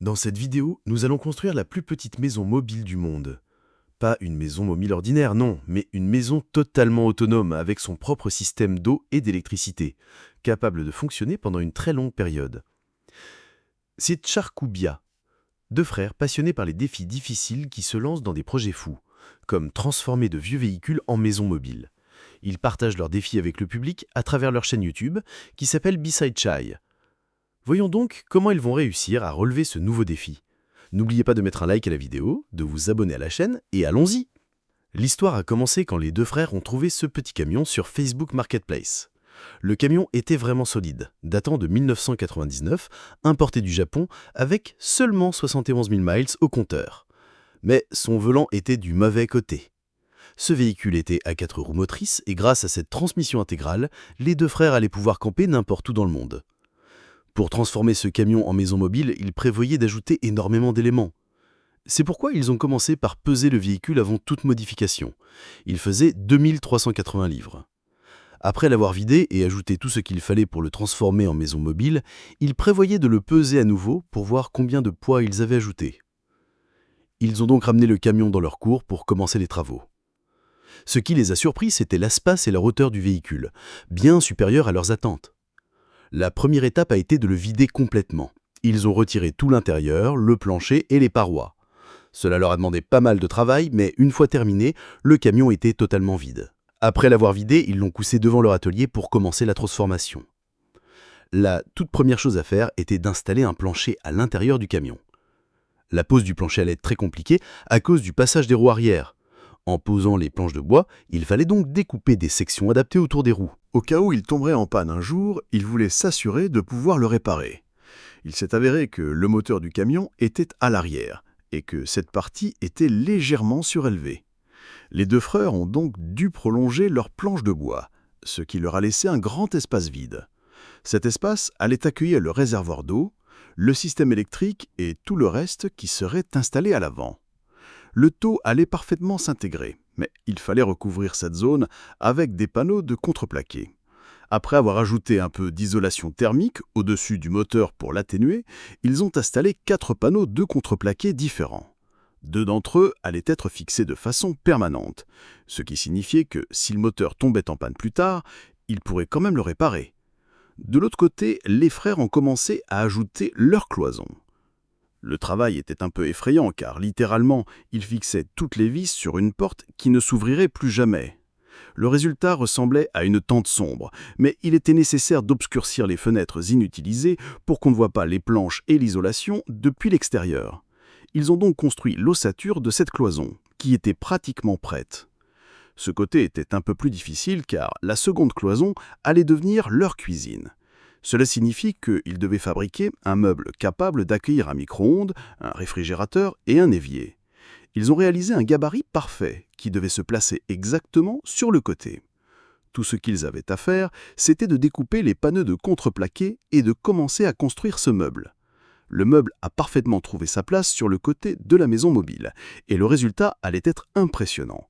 Dans cette vidéo, nous allons construire la plus petite maison mobile du monde. Pas une maison mobile ordinaire, non, mais une maison totalement autonome avec son propre système d'eau et d'électricité, capable de fonctionner pendant une très longue période. C'est Charkoubia, deux frères passionnés par les défis difficiles qui se lancent dans des projets fous, comme transformer de vieux véhicules en maisons mobiles. Ils partagent leurs défis avec le public à travers leur chaîne YouTube, qui s'appelle Beside Chai. Voyons donc comment ils vont réussir à relever ce nouveau défi. N'oubliez pas de mettre un like à la vidéo, de vous abonner à la chaîne, et allons-y! L'histoire a commencé quand les deux frères ont trouvé ce petit camion sur Facebook Marketplace. Le camion était vraiment solide, datant de 1999, importé du Japon, avec seulement 71 000 miles au compteur. Mais son volant était du mauvais côté. Ce véhicule était à 4 roues motrices et grâce à cette transmission intégrale, les deux frères allaient pouvoir camper n'importe où dans le monde. Pour transformer ce camion en maison mobile, ils prévoyaient d'ajouter énormément d'éléments. C'est pourquoi ils ont commencé par peser le véhicule avant toute modification. Il faisait 2380 livres. Après l'avoir vidé et ajouté tout ce qu'il fallait pour le transformer en maison mobile, ils prévoyaient de le peser à nouveau pour voir combien de poids ils avaient ajouté. Ils ont donc ramené le camion dans leur cour pour commencer les travaux. Ce qui les a surpris, c'était l'espace et la hauteur du véhicule, bien supérieurs à leurs attentes. La première étape a été de le vider complètement. Ils ont retiré tout l'intérieur, le plancher et les parois. Cela leur a demandé pas mal de travail, mais une fois terminé, le camion était totalement vide. Après l'avoir vidé, ils l'ont poussé devant leur atelier pour commencer la transformation. La toute première chose à faire était d'installer un plancher à l'intérieur du camion. La pose du plancher allait être très compliquée à cause du passage des roues arrière. En posant les planches de bois, il fallait donc découper des sections adaptées autour des roues. Au cas où il tomberait en panne un jour, il voulait s'assurer de pouvoir le réparer. Il s'est avéré que le moteur du camion était à l'arrière et que cette partie était légèrement surélevée. Les deux frères ont donc dû prolonger leur planche de bois, ce qui leur a laissé un grand espace vide. Cet espace allait accueillir le réservoir d'eau, le système électrique et tout le reste qui serait installé à l'avant. Le taux allait parfaitement s'intégrer, mais il fallait recouvrir cette zone avec des panneaux de contreplaqué. Après avoir ajouté un peu d'isolation thermique au-dessus du moteur pour l'atténuer, ils ont installé 4 panneaux de contreplaqué différents. 2 d'entre eux allaient être fixés de façon permanente, ce qui signifiait que si le moteur tombait en panne plus tard, ils pourraient quand même le réparer. De l'autre côté, les frères ont commencé à ajouter leurs cloisons. Le travail était un peu effrayant car littéralement, ils fixaient toutes les vis sur une porte qui ne s'ouvrirait plus jamais. Le résultat ressemblait à une tente sombre, mais il était nécessaire d'obscurcir les fenêtres inutilisées pour qu'on ne voit pas les planches et l'isolation depuis l'extérieur. Ils ont donc construit l'ossature de cette cloison, qui était pratiquement prête. Ce côté était un peu plus difficile car la seconde cloison allait devenir leur cuisine. Cela signifie qu'ils devaient fabriquer un meuble capable d'accueillir un micro-ondes, un réfrigérateur et un évier. Ils ont réalisé un gabarit parfait qui devait se placer exactement sur le côté. Tout ce qu'ils avaient à faire, c'était de découper les panneaux de contreplaqué et de commencer à construire ce meuble. Le meuble a parfaitement trouvé sa place sur le côté de la maison mobile, et le résultat allait être impressionnant.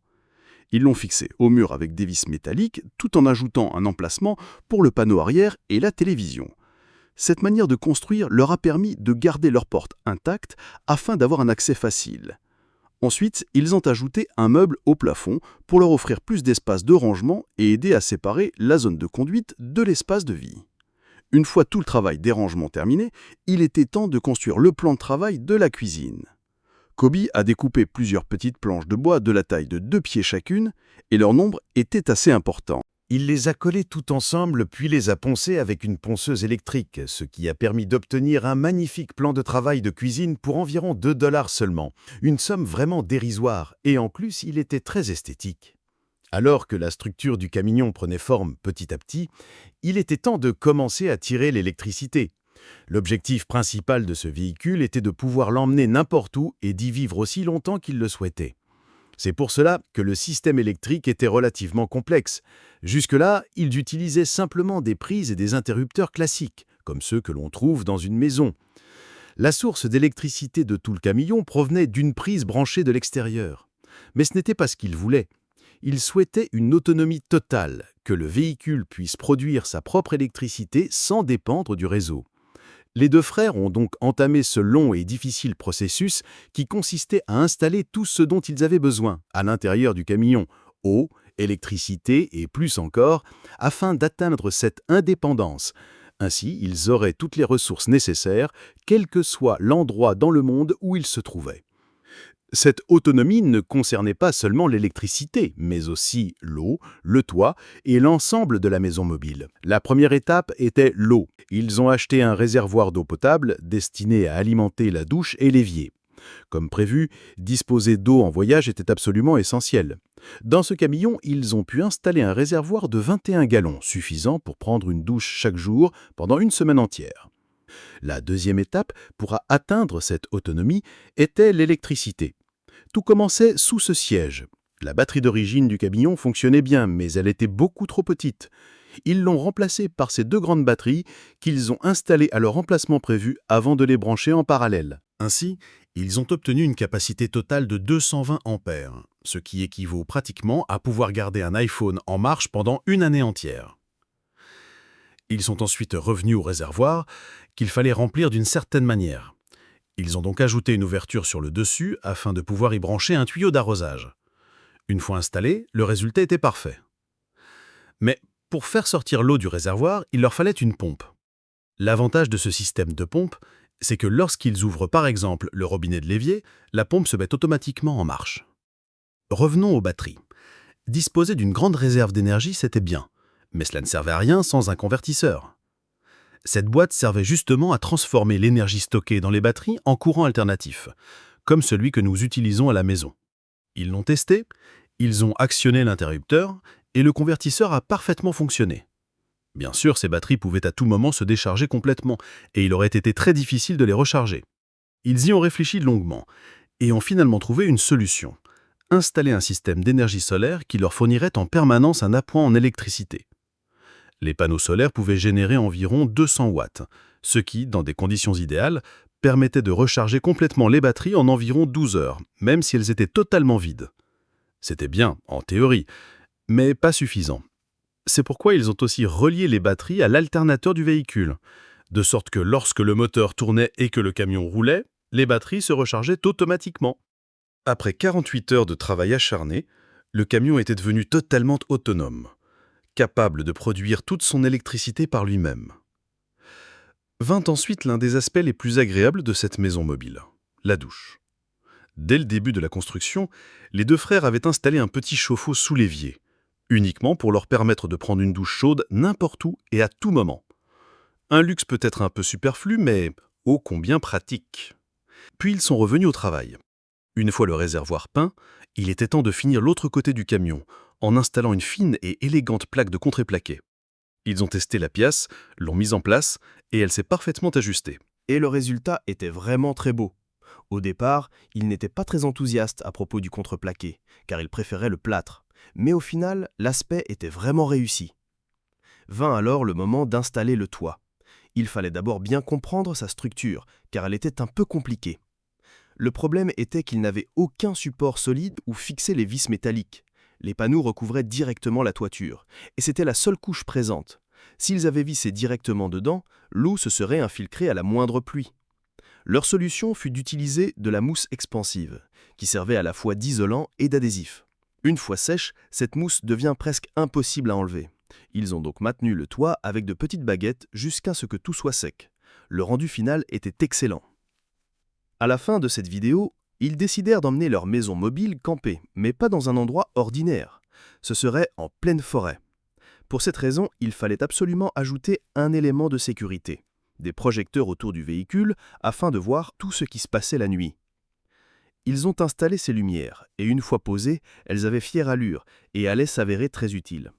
Ils l'ont fixé au mur avec des vis métalliques tout en ajoutant un emplacement pour le panneau arrière et la télévision. Cette manière de construire leur a permis de garder leur porte intacte afin d'avoir un accès facile. Ensuite, ils ont ajouté un meuble au plafond pour leur offrir plus d'espace de rangement et aider à séparer la zone de conduite de l'espace de vie. Une fois tout le travail des rangements terminé, il était temps de construire le plan de travail de la cuisine. Kobe a découpé plusieurs petites planches de bois de la taille de 2 pieds chacune, et leur nombre était assez important. Il les a collées tout ensemble puis les a poncées avec une ponceuse électrique, ce qui a permis d'obtenir un magnifique plan de travail de cuisine pour environ 2 $ seulement. Une somme vraiment dérisoire, et en plus il était très esthétique. Alors que la structure du camion prenait forme petit à petit, il était temps de commencer à tirer l'électricité. L'objectif principal de ce véhicule était de pouvoir l'emmener n'importe où et d'y vivre aussi longtemps qu'il le souhaitait. C'est pour cela que le système électrique était relativement complexe. Jusque-là, ils utilisaient simplement des prises et des interrupteurs classiques, comme ceux que l'on trouve dans une maison. La source d'électricité de tout le camion provenait d'une prise branchée de l'extérieur. Mais ce n'était pas ce qu'ils voulaient. Ils souhaitaient une autonomie totale, que le véhicule puisse produire sa propre électricité sans dépendre du réseau. Les deux frères ont donc entamé ce long et difficile processus qui consistait à installer tout ce dont ils avaient besoin à l'intérieur du camion, eau, électricité et plus encore, afin d'atteindre cette indépendance. Ainsi, ils auraient toutes les ressources nécessaires, quel que soit l'endroit dans le monde où ils se trouvaient. Cette autonomie ne concernait pas seulement l'électricité, mais aussi l'eau, le toit et l'ensemble de la maison mobile. La première étape était l'eau. Ils ont acheté un réservoir d'eau potable destiné à alimenter la douche et l'évier. Comme prévu, disposer d'eau en voyage était absolument essentiel. Dans ce camion, ils ont pu installer un réservoir de 21 gallons, suffisant pour prendre une douche chaque jour pendant une semaine entière. La deuxième étape pour atteindre cette autonomie était l'électricité. Tout commençait sous ce siège. La batterie d'origine du camion fonctionnait bien, mais elle était beaucoup trop petite. Ils l'ont remplacée par ces deux grandes batteries qu'ils ont installées à leur emplacement prévu avant de les brancher en parallèle. Ainsi, ils ont obtenu une capacité totale de 220 ampères, ce qui équivaut pratiquement à pouvoir garder un iPhone en marche pendant une année entière. Ils sont ensuite revenus au réservoir qu'il fallait remplir d'une certaine manière. Ils ont donc ajouté une ouverture sur le dessus afin de pouvoir y brancher un tuyau d'arrosage. Une fois installé, le résultat était parfait. Mais pour faire sortir l'eau du réservoir, il leur fallait une pompe. L'avantage de ce système de pompe, c'est que lorsqu'ils ouvrent par exemple le robinet de l'évier, la pompe se met automatiquement en marche. Revenons aux batteries. Disposer d'une grande réserve d'énergie, c'était bien, mais cela ne servait à rien sans un convertisseur. Cette boîte servait justement à transformer l'énergie stockée dans les batteries en courant alternatif, comme celui que nous utilisons à la maison. Ils l'ont testé, ils ont actionné l'interrupteur et le convertisseur a parfaitement fonctionné. Bien sûr, ces batteries pouvaient à tout moment se décharger complètement et il aurait été très difficile de les recharger. Ils y ont réfléchi longuement et ont finalement trouvé une solution. Installer un système d'énergie solaire qui leur fournirait en permanence un appoint en électricité. Les panneaux solaires pouvaient générer environ 200 watts, ce qui, dans des conditions idéales, permettait de recharger complètement les batteries en environ 12 heures, même si elles étaient totalement vides. C'était bien, en théorie, mais pas suffisant. C'est pourquoi ils ont aussi relié les batteries à l'alternateur du véhicule, de sorte que lorsque le moteur tournait et que le camion roulait, les batteries se rechargeaient automatiquement. Après 48 heures de travail acharné, le camion était devenu totalement autonome, capable de produire toute son électricité par lui-même. Vint ensuite l'un des aspects les plus agréables de cette maison mobile, la douche. Dès le début de la construction, les deux frères avaient installé un petit chauffe-eau sous l'évier, uniquement pour leur permettre de prendre une douche chaude n'importe où et à tout moment. Un luxe peut-être un peu superflu, mais ô combien pratique. Puis ils sont revenus au travail. Une fois le réservoir peint, il était temps de finir l'autre côté du camion, en installant une fine et élégante plaque de contreplaqué. Ils ont testé la pièce, l'ont mise en place, et elle s'est parfaitement ajustée. Et le résultat était vraiment très beau. Au départ, il n'était pas très enthousiaste à propos du contreplaqué, car il préférait le plâtre. Mais au final, l'aspect était vraiment réussi. Vint alors le moment d'installer le toit. Il fallait d'abord bien comprendre sa structure, car elle était un peu compliquée. Le problème était qu'il n'avait aucun support solide où fixer les vis métalliques. Les panneaux recouvraient directement la toiture, et c'était la seule couche présente. S'ils avaient vissé directement dedans, l'eau se serait infiltrée à la moindre pluie. Leur solution fut d'utiliser de la mousse expansive, qui servait à la fois d'isolant et d'adhésif. Une fois sèche, cette mousse devient presque impossible à enlever. Ils ont donc maintenu le toit avec de petites baguettes jusqu'à ce que tout soit sec. Le rendu final était excellent. À la fin de cette vidéo, ils décidèrent d'emmener leur maison mobile camper, mais pas dans un endroit ordinaire. Ce serait en pleine forêt. Pour cette raison, il fallait absolument ajouter un élément de sécurité, des projecteurs autour du véhicule afin de voir tout ce qui se passait la nuit. Ils ont installé ces lumières, et une fois posées, elles avaient fière allure et allaient s'avérer très utiles.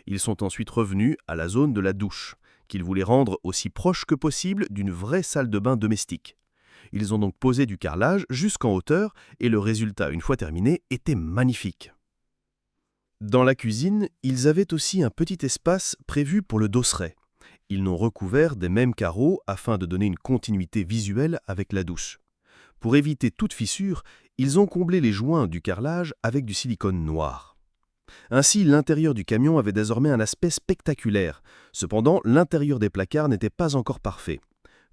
Ils sont ensuite revenus à la zone de la douche, qu'ils voulaient rendre aussi proche que possible d'une vraie salle de bain domestique. Ils ont donc posé du carrelage jusqu'en hauteur, et le résultat, une fois terminé, était magnifique. Dans la cuisine, ils avaient aussi un petit espace prévu pour le dosseret. Ils l'ont recouvert des mêmes carreaux afin de donner une continuité visuelle avec la douche. Pour éviter toute fissure, ils ont comblé les joints du carrelage avec du silicone noir. Ainsi, l'intérieur du camion avait désormais un aspect spectaculaire. Cependant, l'intérieur des placards n'était pas encore parfait.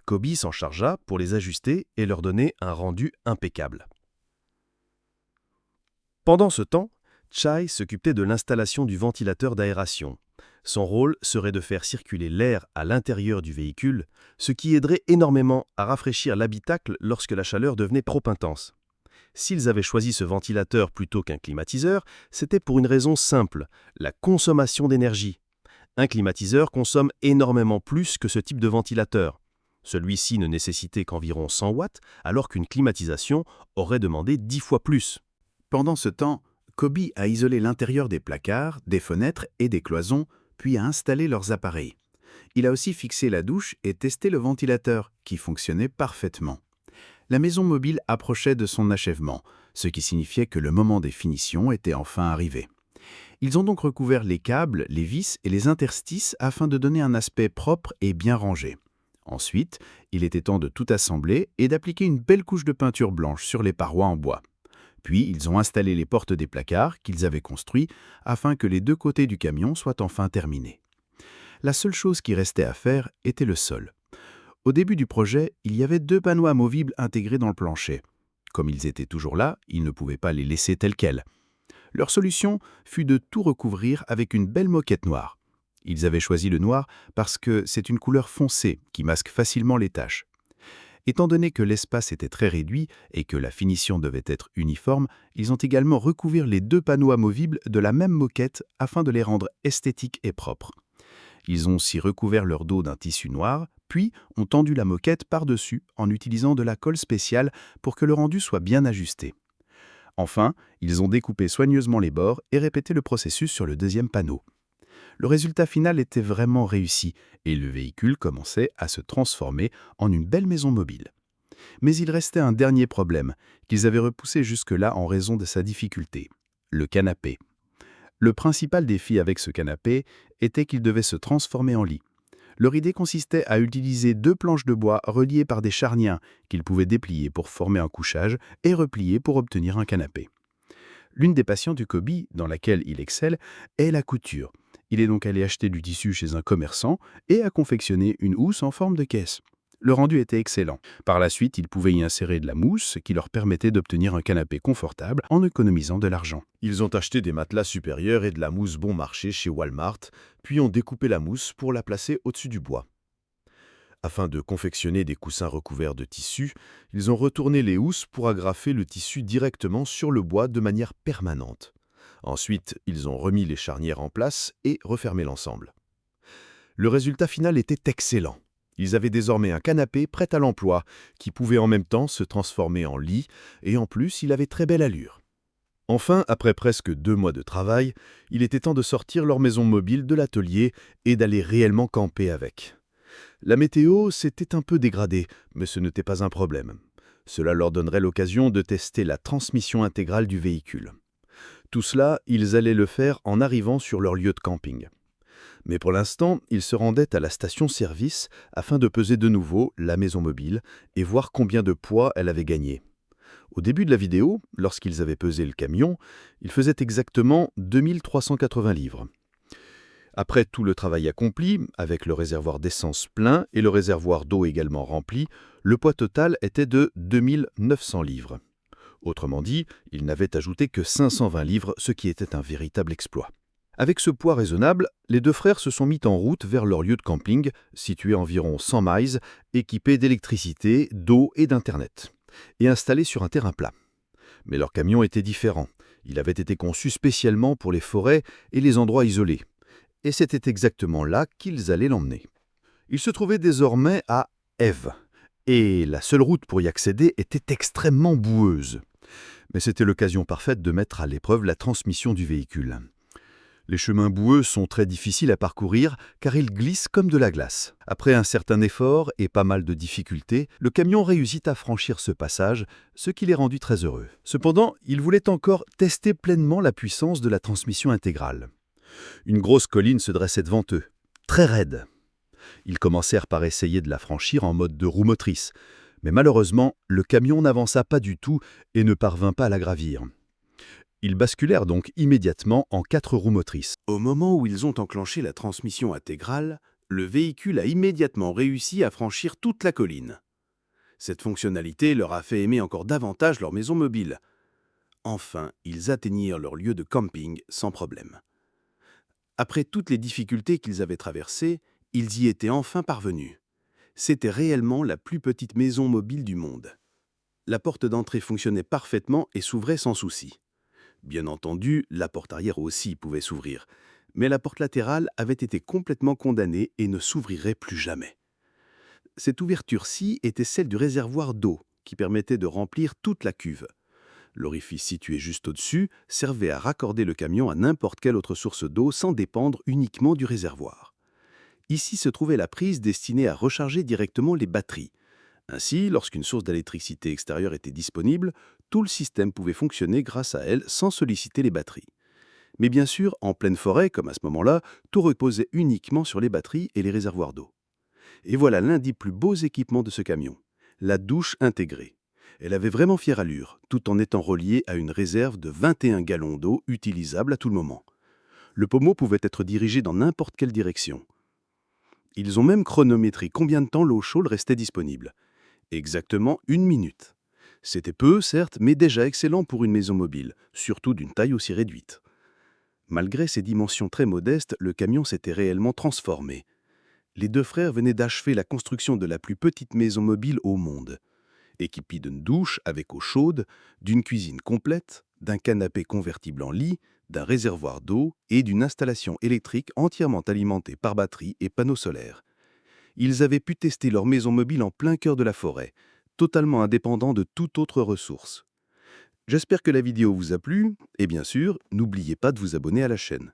Kobe s'en chargea pour les ajuster et leur donner un rendu impeccable. Pendant ce temps, Chai s'occupait de l'installation du ventilateur d'aération. Son rôle serait de faire circuler l'air à l'intérieur du véhicule, ce qui aiderait énormément à rafraîchir l'habitacle lorsque la chaleur devenait trop intense. S'ils avaient choisi ce ventilateur plutôt qu'un climatiseur, c'était pour une raison simple, la consommation d'énergie. Un climatiseur consomme énormément plus que ce type de ventilateur. Celui-ci ne nécessitait qu'environ 100 watts, alors qu'une climatisation aurait demandé 10 fois plus. Pendant ce temps, Kobe a isolé l'intérieur des placards, des fenêtres et des cloisons, puis a installé leurs appareils. Il a aussi fixé la douche et testé le ventilateur, qui fonctionnait parfaitement. La maison mobile approchait de son achèvement, ce qui signifiait que le moment des finitions était enfin arrivé. Ils ont donc recouvert les câbles, les vis et les interstices afin de donner un aspect propre et bien rangé. Ensuite, il était temps de tout assembler et d'appliquer une belle couche de peinture blanche sur les parois en bois. Puis, ils ont installé les portes des placards qu'ils avaient construits afin que les deux côtés du camion soient enfin terminés. La seule chose qui restait à faire était le sol. Au début du projet, il y avait 2 panneaux amovibles intégrés dans le plancher. Comme ils étaient toujours là, ils ne pouvaient pas les laisser tels quels. Leur solution fut de tout recouvrir avec une belle moquette noire. Ils avaient choisi le noir parce que c'est une couleur foncée qui masque facilement les taches. Étant donné que l'espace était très réduit et que la finition devait être uniforme, ils ont également recouvert les 2 panneaux amovibles de la même moquette afin de les rendre esthétiques et propres. Ils ont aussi recouvert leur dos d'un tissu noir, puis ont tendu la moquette par-dessus en utilisant de la colle spéciale pour que le rendu soit bien ajusté. Enfin, ils ont découpé soigneusement les bords et répété le processus sur le 2e panneau. Le résultat final était vraiment réussi et le véhicule commençait à se transformer en une belle maison mobile. Mais il restait un dernier problème, qu'ils avaient repoussé jusque-là en raison de sa difficulté, le canapé. Le principal défi avec ce canapé était qu'il devait se transformer en lit. Leur idée consistait à utiliser 2 planches de bois reliées par des charniers qu'ils pouvaient déplier pour former un couchage et replier pour obtenir un canapé. L'une des passions du Kobe, dans laquelle il excelle, est la couture. Il est donc allé acheter du tissu chez un commerçant et a confectionné une housse en forme de caisse. Le rendu était excellent. Par la suite, ils pouvaient y insérer de la mousse, ce qui leur permettait d'obtenir un canapé confortable en économisant de l'argent. Ils ont acheté des matelas supérieurs et de la mousse bon marché chez Walmart, puis ont découpé la mousse pour la placer au-dessus du bois. Afin de confectionner des coussins recouverts de tissu, ils ont retourné les housses pour agrafer le tissu directement sur le bois de manière permanente. Ensuite, ils ont remis les charnières en place et refermé l'ensemble. Le résultat final était excellent. Ils avaient désormais un canapé prêt à l'emploi, qui pouvait en même temps se transformer en lit, et en plus, il avait très belle allure. Enfin, après presque 2 mois de travail, il était temps de sortir leur maison mobile de l'atelier et d'aller réellement camper avec. La météo s'était un peu dégradée, mais ce n'était pas un problème. Cela leur donnerait l'occasion de tester la transmission intégrale du véhicule. Tout cela, ils allaient le faire en arrivant sur leur lieu de camping. Mais pour l'instant, ils se rendaient à la station-service afin de peser de nouveau la maison mobile et voir combien de poids elle avait gagné. Au début de la vidéo, lorsqu'ils avaient pesé le camion, il faisait exactement 2380 livres. Après tout le travail accompli, avec le réservoir d'essence plein et le réservoir d'eau également rempli, le poids total était de 2900 livres. Autrement dit, ils n'avaient ajouté que 520 livres, ce qui était un véritable exploit. Avec ce poids raisonnable, les 2 frères se sont mis en route vers leur lieu de camping, situé à environ 100 miles, équipé d'électricité, d'eau et d'Internet, et installé sur un terrain plat. Mais leur camion était différent. Il avait été conçu spécialement pour les forêts et les endroits isolés. Et c'était exactement là qu'ils allaient l'emmener. Ils se trouvaient désormais à Eve, et la seule route pour y accéder était extrêmement boueuse. Mais c'était l'occasion parfaite de mettre à l'épreuve la transmission du véhicule. Les chemins boueux sont très difficiles à parcourir car ils glissent comme de la glace. Après un certain effort et pas mal de difficultés, le camion réussit à franchir ce passage, ce qui les rendit très heureux. Cependant, ils voulaient encore tester pleinement la puissance de la transmission intégrale. Une grosse colline se dressait devant eux, très raide. Ils commencèrent par essayer de la franchir en mode de roue motrice, mais malheureusement, le camion n'avança pas du tout et ne parvint pas à la gravir. Ils basculèrent donc immédiatement en 4 roues motrices. Au moment où ils ont enclenché la transmission intégrale, Le véhicule a immédiatement réussi à franchir toute la colline. Cette fonctionnalité leur a fait aimer encore davantage leur maison mobile. Enfin, ils atteignirent leur lieu de camping sans problème. Après toutes les difficultés qu'ils avaient traversées, ils y étaient enfin parvenus. C'était réellement la plus petite maison mobile du monde. La porte d'entrée fonctionnait parfaitement et s'ouvrait sans souci. Bien entendu, la porte arrière aussi pouvait s'ouvrir, mais la porte latérale avait été complètement condamnée et ne s'ouvrirait plus jamais. Cette ouverture-ci était celle du réservoir d'eau, qui permettait de remplir toute la cuve. L'orifice situé juste au-dessus servait à raccorder le camion à n'importe quelle autre source d'eau sans dépendre uniquement du réservoir. Ici se trouvait la prise destinée à recharger directement les batteries. Ainsi, lorsqu'une source d'électricité extérieure était disponible, tout le système pouvait fonctionner grâce à elle sans solliciter les batteries. Mais bien sûr, en pleine forêt, comme à ce moment-là, tout reposait uniquement sur les batteries et les réservoirs d'eau. Et voilà l'un des plus beaux équipements de ce camion, la douche intégrée. Elle avait vraiment fière allure, tout en étant reliée à une réserve de 21 gallons d'eau utilisable à tout le moment. Le pommeau pouvait être dirigé dans n'importe quelle direction. Ils ont même chronométré combien de temps l'eau chaude restait disponible. Exactement 1 minute. C'était peu, certes, mais déjà excellent pour une maison mobile, surtout d'une taille aussi réduite. Malgré ses dimensions très modestes, le camion s'était réellement transformé. Les deux frères venaient d'achever la construction de la plus petite maison mobile au monde. Équipée d'une douche avec eau chaude, d'une cuisine complète, d'un canapé convertible en lit, d'un réservoir d'eau et d'une installation électrique entièrement alimentée par batterie et panneaux solaires. Ils avaient pu tester leur maison mobile en plein cœur de la forêt, totalement indépendant de toute autre ressource. J'espère que la vidéo vous a plu, et bien sûr, n'oubliez pas de vous abonner à la chaîne.